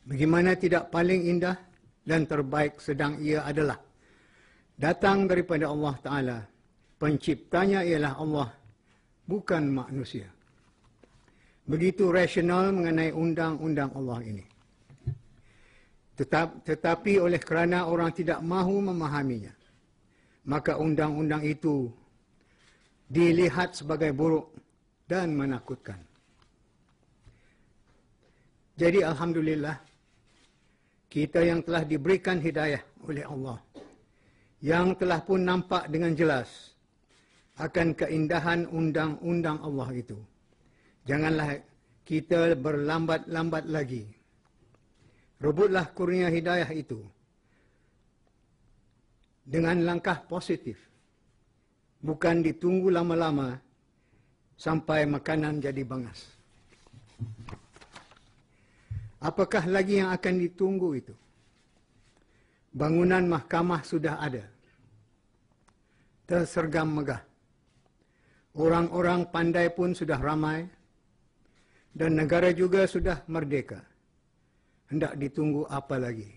Bagaimana tidak paling indah dan terbaik sedang ia adalah datang daripada Allah Ta'ala. Penciptanya ialah Allah, bukan manusia. Begitu rasional mengenai undang-undang Allah ini. Tetapi oleh kerana orang tidak mahu memahaminya, maka undang-undang itu dilihat sebagai buruk dan menakutkan. Jadi alhamdulillah, kita yang telah diberikan hidayah oleh Allah, yang telah pun nampak dengan jelas akan keindahan undang-undang Allah itu. Janganlah kita berlambat-lambat lagi. Rebutlah kurnia hidayah itu dengan langkah positif. Bukan ditunggu lama-lama sampai makanan jadi bangas. Apakah lagi yang akan ditunggu itu? Bangunan mahkamah sudah ada. Tersergam megah. Orang-orang pandai pun sudah ramai. Dan negara juga sudah merdeka. Hendak ditunggu apa lagi?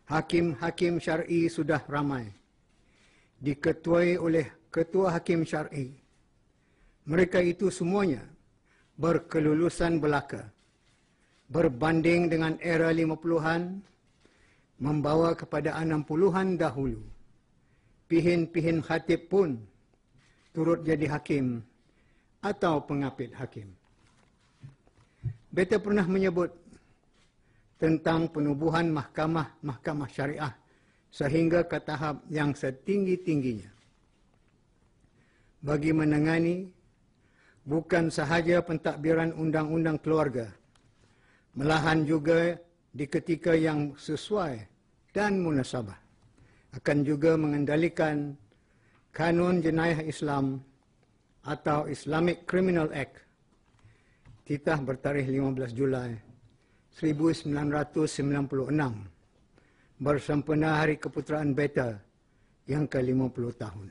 Hakim-hakim syar'i sudah ramai. Diketuai oleh ketua hakim syar'i. Mereka itu semuanya berkelulusan belaka. Berbanding dengan era 50-an, membawa kepada 60-an dahulu. Pihin-pihin khatib pun turut jadi hakim atau pengapit hakim. Beta pernah menyebut tentang penubuhan mahkamah syariah sehingga ke tahap yang setinggi-tingginya. Bagi menangani bukan sahaja pentadbiran undang-undang keluarga, malahan juga di ketika yang sesuai dan munasabah, akan juga mengendalikan kanun jenayah Islam atau Islamic Criminal Act, titah bertarikh 15 Julai 1996, bersempena Hari Keputeraan Beta yang ke-50 tahun.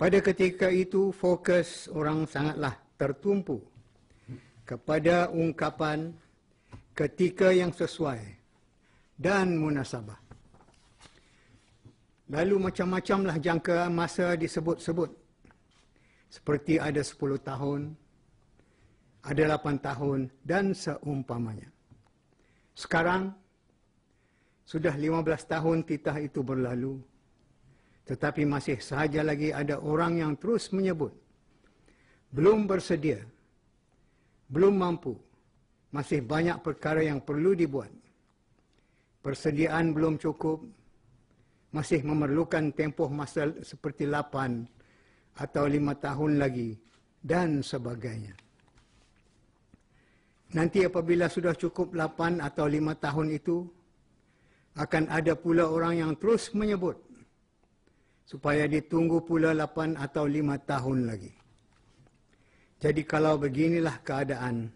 Pada ketika itu, fokus orang sangatlah tertumpu kepada ungkapan ketika yang sesuai dan munasabah. Lalu macam-macamlah jangka masa disebut-sebut. Seperti ada 10 tahun, ada 8 tahun dan seumpamanya. Sekarang, sudah 15 tahun titah itu berlalu, tetapi masih sahaja lagi ada orang yang terus menyebut, belum bersedia, belum mampu, masih banyak perkara yang perlu dibuat. Persediaan belum cukup, masih memerlukan tempoh masa seperti 8 atau 5 tahun lagi, dan sebagainya. Nanti apabila sudah cukup 8 atau 5 tahun itu, akan ada pula orang yang terus menyebut, supaya ditunggu pula 8 atau 5 tahun lagi. Jadi kalau beginilah keadaan,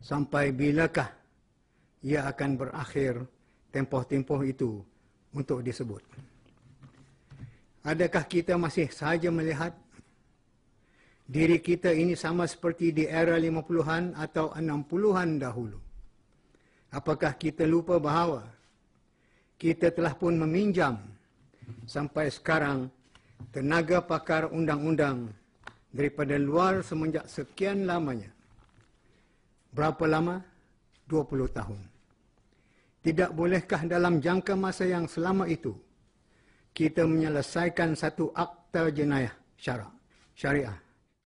sampai bilakah ia akan berakhir tempoh-tempoh itu untuk disebut? Adakah kita masih sahaja melihat diri kita ini sama seperti di era 50-an atau 60-an dahulu? Apakah kita lupa bahawa kita telah pun meminjam sampai sekarang tenaga pakar undang-undang daripada luar semenjak sekian lamanya? Berapa lama? 20 tahun. Tidak bolehkah dalam jangka masa yang selama itu kita menyelesaikan satu akta jenayah syariah?